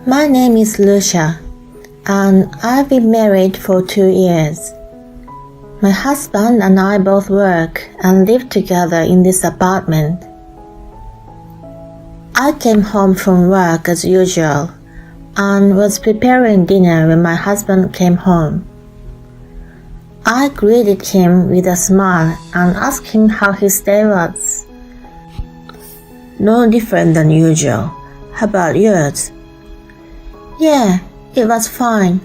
My name is Lucia, and I've been married for 2 years. My husband and I both work and live together in this apartment. I came home from work as usual and was preparing dinner when my husband came home. I greeted him with a smile and asked him how his day was. No different than usual. How about yours? Yeah, it was fine.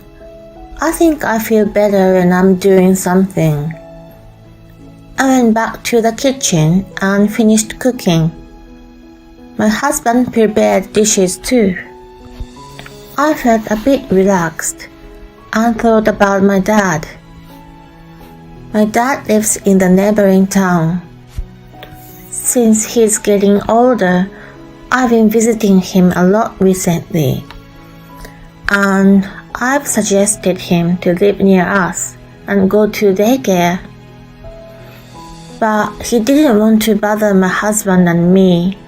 I think I feel better when I'm doing something. I went back to the kitchen and finished cooking. My husband prepared dishes too. I felt a bit relaxed and thought about my dad. My dad lives in the neighboring town. Since he's getting older, I've been visiting him a lot recently. And I've suggested him to live near us and go to daycare. But he didn't want to bother my husband and me.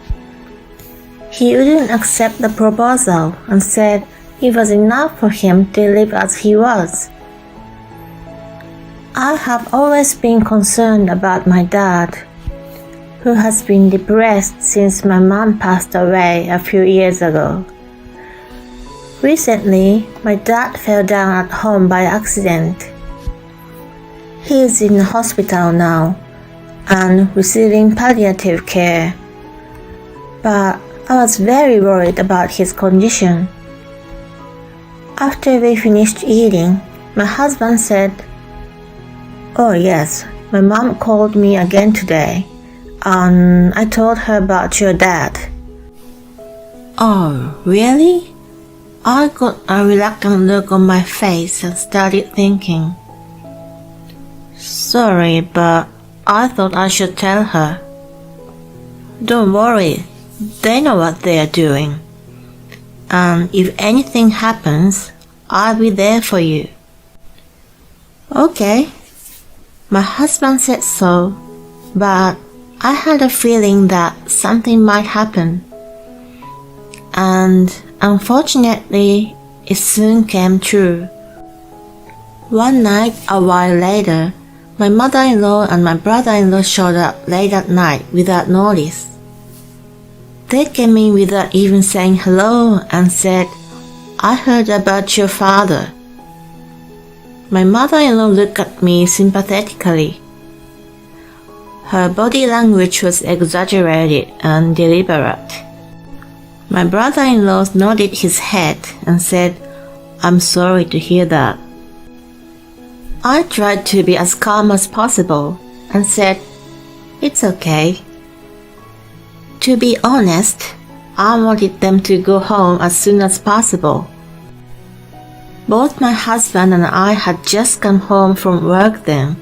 He wouldn't accept the proposal and said it was enough for him to live as he was. I have always been concerned about my dad, who has been depressed since my mom passed away a few years ago. Recently, my dad fell down at home by accident. He is in the hospital now and receiving palliative care. But I was very worried about his condition. After we finished eating, my husband said, "Oh yes, my mom called me again today, and I told her about your dad." Oh, really? I got a reluctant look on my face and started thinking. Sorry, but I thought I should tell her. Don't worry, they know what they are doing. And if anything happens, I'll be there for you. Okay. My husband said so, but I had a feeling that something might happen. And unfortunately, it soon came true. One night, a while later, my mother-in-law and my brother-in-law showed up late at night without notice. They came in without even saying hello and said, "I heard about your father." My mother-in-law looked at me sympathetically. Her body language was exaggerated and deliberate. My brother-in-law nodded his head and said, "I'm sorry to hear that." I tried to be as calm as possible and said, "It's okay." To be honest, I wanted them to go home as soon as possible. Both my husband and I had just come home from work then,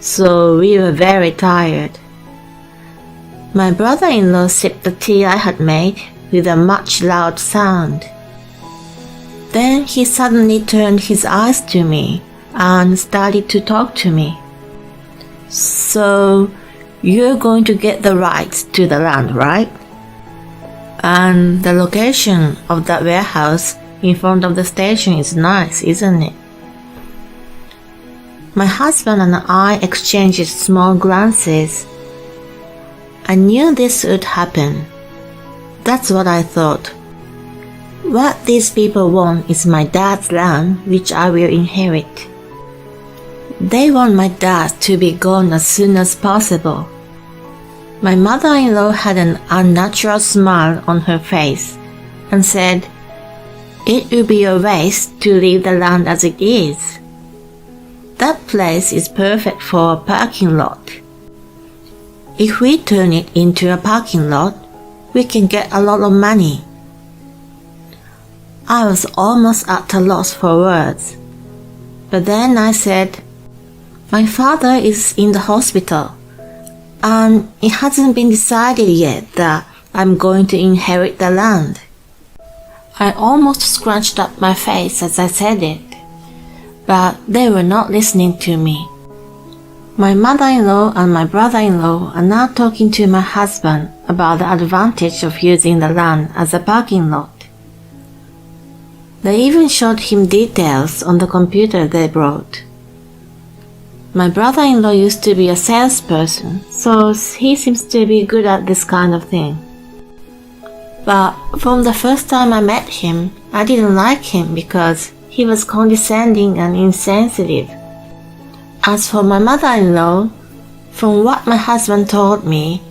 so we were very tired. My brother-in-law sipped the tea I had made with a much loud sound. Then he suddenly turned his eyes to me and started to talk to me. "So, you're going to get the rights to the land, right? And the location of that warehouse in front of the station is nice, isn't it?" My husband and I exchanged small glances. I knew this would happen. That's what I thought. What these people want is my dad's land, which I will inherit. They want my dad to be gone as soon as possible. My mother-in-law had an unnatural smile on her face and said, "It would be a waste to leave the land as it is. That place is perfect for a parking lot. If we turn it into a parking lot, we can get a lot of money." I was almost at a loss for words. But then I said, "My father is in the hospital, and it hasn't been decided yet that I'm going to inherit the land." I almost scrunched up my face as I said it, but they were not listening to me. My mother-in-law and my brother-in-law are now talking to my husband about the advantage of using the land as a parking lot. They even showed him details on the computer they brought. My brother-in-law used to be a salesperson, so he seems to be good at this kind of thing. But from the first time I met him, I didn't like him because he was condescending and insensitive. As for my mother-in-law, from what my husband told me,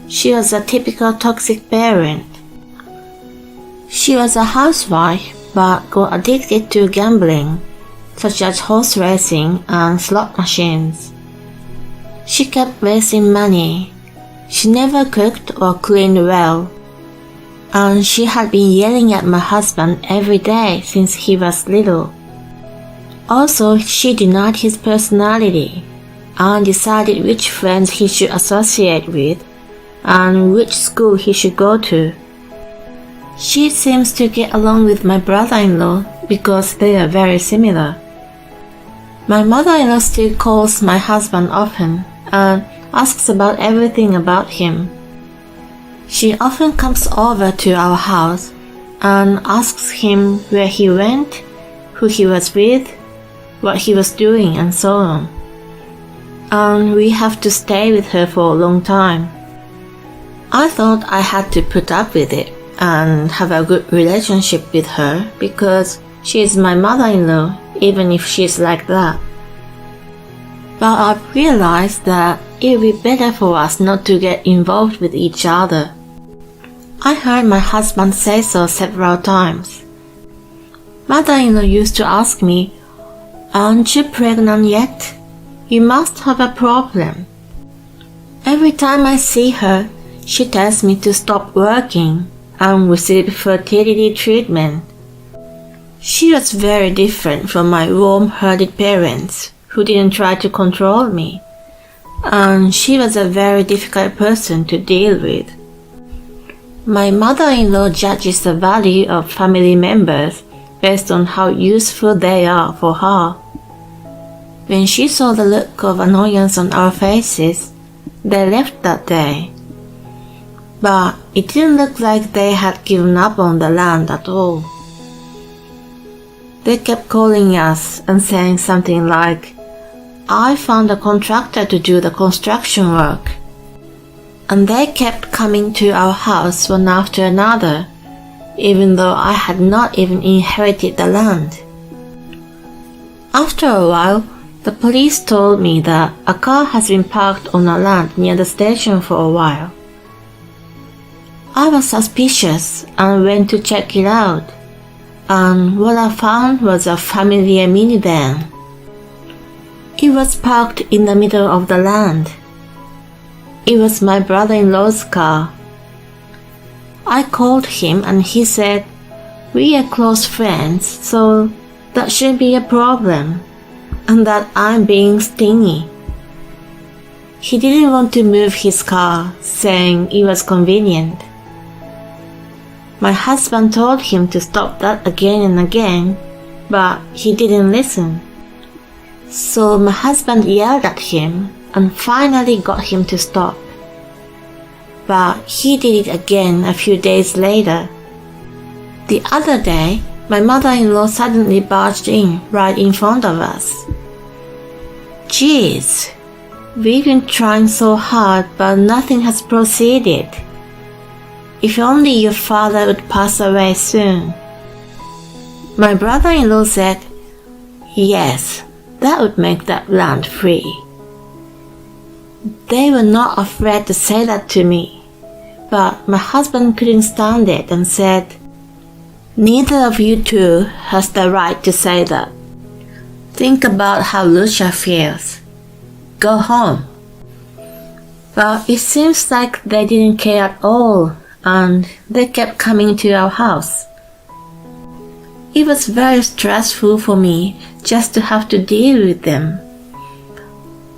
she was a typical toxic parent. She was a housewife but got addicted to gambling, such as horse racing and slot machines. She kept wasting money. She never cooked or cleaned well. And she had been yelling at my husband every day since he was little. Also, she denied his personality and decided which friends he should associate with and which school he should go to. She seems to get along with my brother-in-law because they are very similar. My mother-in-law still calls my husband often and asks about everything about him. She often comes over to our house and asks him where he went, who he was with, what he was doing, and so on. And we have to stay with her for a long time. I thought I had to put up with it and have a good relationship with her because she is my mother-in-law, even if she's like that. But I've realized that it would be better for us not to get involved with each other. I heard my husband say so several times. Mother-in-law used to ask me, "Aren't you pregnant yet? You must have a problem." Every time I see her, she tells me to stop working and receive fertility treatment. She was very different from my warm-hearted parents who didn't try to control me, and she was a very difficult person to deal with. My mother-in-law judges the value of family members based on how useful they are for her. When she saw the look of annoyance on our faces, they left that day. But it didn't look like they had given up on the land at all. They kept calling us and saying something like, "I found a contractor to do the construction work." And they kept coming to our house one after another, even though I had not even inherited the land. After a while, the police told me that a car has been parked on our land near the station for a while. I was suspicious and went to check it out, and what I found was a familiar minivan. It was parked in the middle of the land. It was my brother-in-law's car. I called him and he said, "We are close friends, so that shouldn't be a problem, and that I'm being stingy." He didn't want to move his car, saying it was convenient. My husband told him to stop that again and again, but he didn't listen. So my husband yelled at him and finally got him to stop. But he did it again a few days later. The other day, my mother-in-law suddenly barged in right in front of us. "Geez, we've been trying so hard but nothing has proceeded. If only your father would pass away soon." My brother-in-law said, "Yes, that would make that land free." They were not afraid to say that to me, but my husband couldn't stand it and said, "Neither of you two has the right to say that. Think about how Lucia feels. Go home." But it seems like they didn't care at all, and they kept coming to our house. It was very stressful for me just to have to deal with them.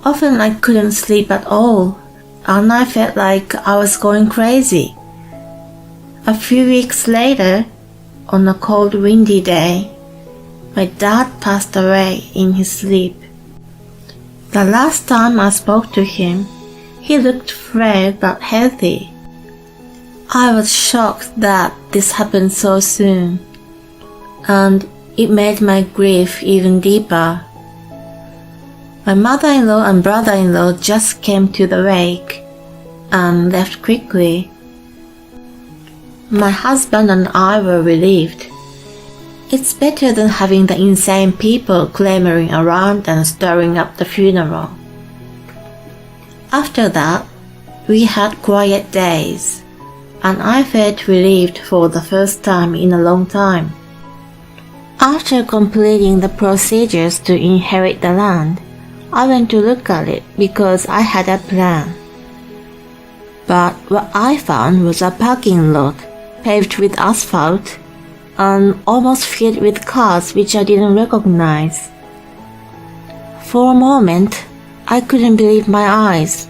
Often I couldn't sleep at all, and I felt like I was going crazy. A few weeks later, on a cold, windy day, my dad passed away in his sleep. The last time I spoke to him, he looked frail but healthy. I was shocked that this happened so soon, and it made my grief even deeper. My mother-in-law and brother-in-law just came to the wake and left quickly. My husband and I were relieved. It's better than having the insane people clamoring around and stirring up the funeral. After that, we had quiet days, and I felt relieved for the first time in a long time. After completing the procedures to inherit the land, I went to look at it because I had a plan. But what I found was a parking lot paved with asphalt and almost filled with cars which I didn't recognize. For a moment, I couldn't believe my eyes,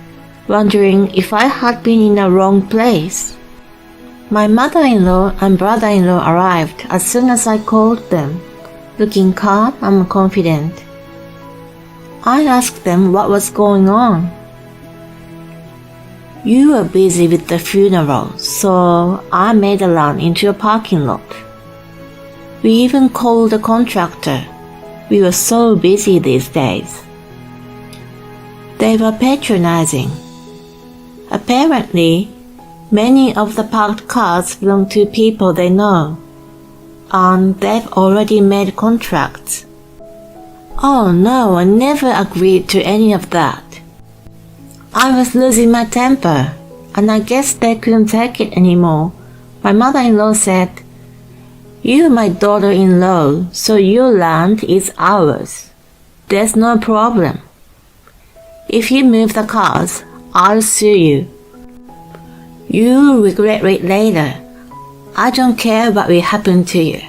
wondering if I had been in the wrong place. My mother-in-law and brother-in-law arrived as soon as I called them, looking calm and confident. I asked them what was going on. "You were busy with the funeral, so I made the land into a parking lot. We even called the contractor. We were so busy these days." They were patronizing. Apparently, many of the parked cars belong to people they know, and they've already made contracts. Oh no, I never agreed to any of that. I was losing my temper, and I guess they couldn't take it anymore. My mother-in-law said, "You're my daughter-in-law, so your land is ours. There's no problem. If you move the cars, I'll sue you. You'll regret it later. I don't care what will happen to you."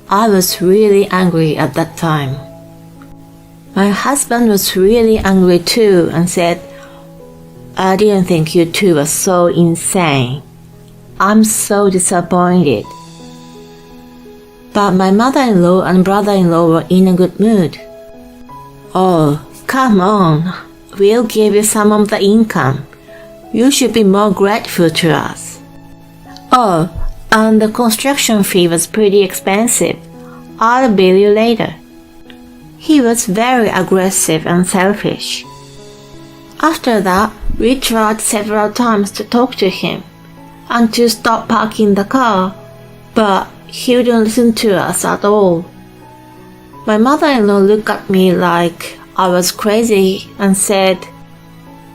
I was really angry at that time. My husband was really angry too and said, "I didn't think you two were so insane. I'm so disappointed." But my mother-in-law and brother-in-law were in a good mood. "Oh, come on. We'll give you some of the income. You should be more grateful to us. Oh, and the construction fee was pretty expensive. I'll bill you later." He was very aggressive and selfish. After that, we tried several times to talk to him and to stop parking the car, but he wouldn't listen to us at all. My mother-in-law looked at me like I was crazy and said,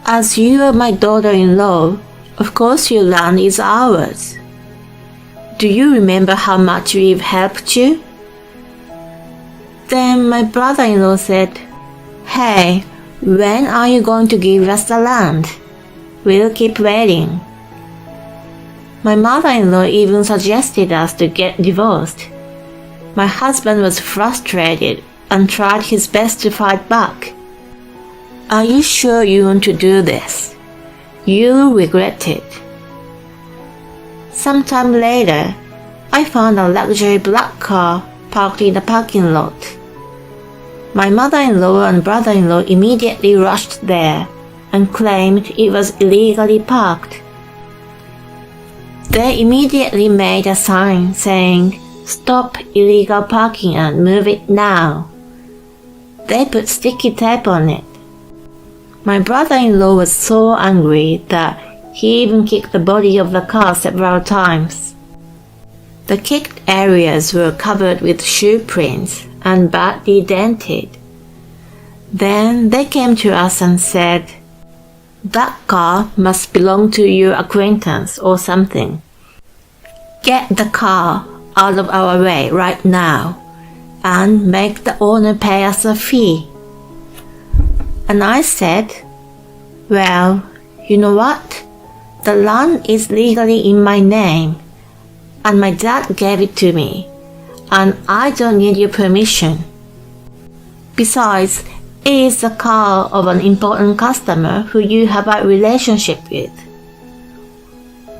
"As you are my daughter-in-law, of course your land is ours. Do you remember how much we've helped you?" Then my brother-in-law said, "Hey, when are you going to give us the land? We'll keep waiting." My mother-in-law even suggested us to get divorced. My husband was frustrated and tried his best to fight back. "Are you sure you want to do this? You'll regret it." Sometime later, I found a luxury black car parked in the parking lot. My mother-in-law and brother-in-law immediately rushed there and claimed it was illegally parked. They immediately made a sign saying, "Stop illegal parking and move it now." They put sticky tape on it. My brother-in-law was so angry that he even kicked the body of the car several times. The kicked areas were covered with shoe prints and badly dented. Then they came to us and said, "That car must belong to your acquaintance or something. Get the car out of our way right now and make the owner pay us a fee." And I said, "Well, you know what? The land is legally in my name, and my dad gave it to me, and I don't need your permission. Besides, it is the car of an important customer who you have a relationship with."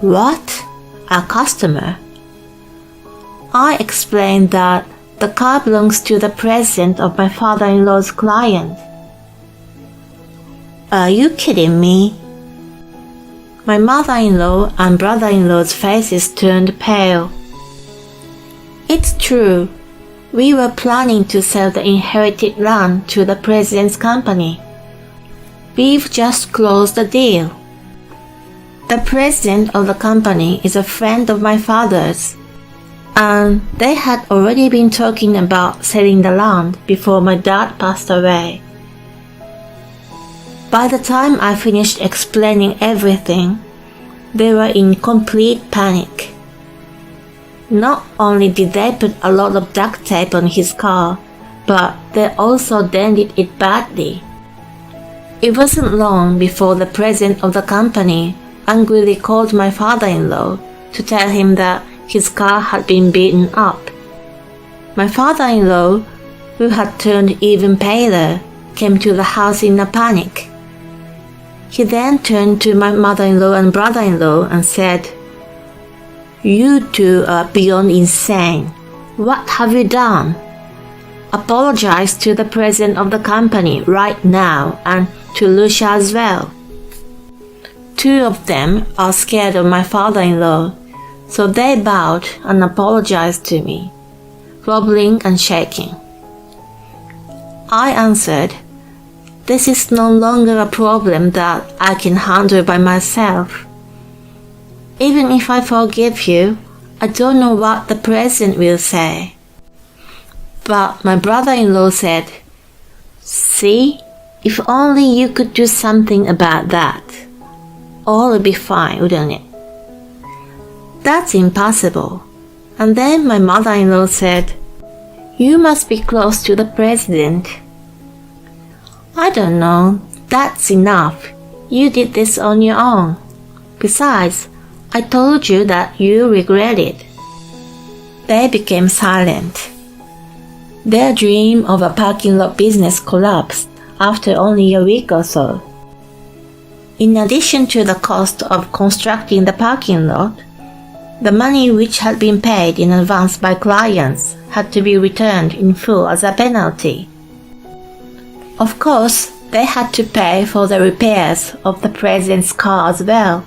"What? A customer?" I explained that the car belongs to the president of my father-in-law's client. "Are you kidding me?" My mother-in-law and brother-in-law's faces turned pale. It's true. We were planning to sell the inherited land to the president's company. We've just closed the deal. The president of the company is a friend of my father's, and they had already been talking about selling the land before my dad passed away. By the time I finished explaining everything, they were in complete panic. Not only did they put a lot of duct tape on his car, but they also dented it badly. It wasn't long before the president of the company angrily called my father-in-law to tell him that his car had been beaten up. My father-in-law, who had turned even paler, came to the house in a panic. He then turned to my mother-in-law and brother-in-law and said, "You two are beyond insane. What have you done? Apologize to the president of the company right now and to Lucia as well." Two of them are scared of my father-in-law, so they bowed and apologized to me, wobbling and shaking. I answered, "This is no longer a problem that I can handle by myself. Even if I forgive you, I don't know what the president will say." But my brother-in-law said, "See, if only you could do something about that. All would be fine, wouldn't it?" "That's impossible." And then my mother-in-law said, "You must be close to the president." "I don't know. That's enough. You did this on your own. Besides, I told you that you regret it." They became silent. Their dream of a parking lot business collapsed after only a week or so. In addition to the cost of constructing the parking lot, the money which had been paid in advance by clients had to be returned in full as a penalty. Of course, they had to pay for the repairs of the president's car as well.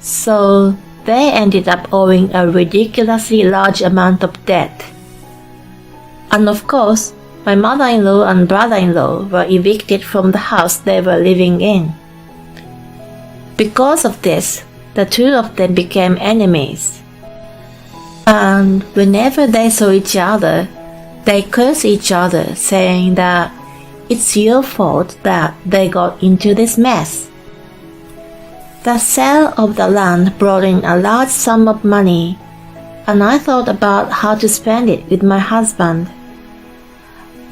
So they ended up owing a ridiculously large amount of debt. And of course, my mother-in-law and brother-in-law were evicted from the house they were living in. Because of this, the two of them became enemies. And whenever they saw each other, they cursed each other, saying that it's your fault that they got into this mess. The sale of the land brought in a large sum of money, and I thought about how to spend it with my husband.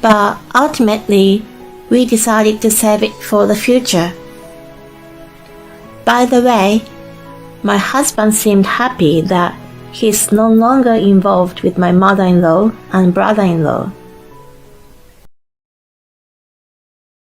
But ultimately, we decided to save it for the future. By the way, my husband seemed happy that he's no longer involved with my mother-in-law and brother-in-law.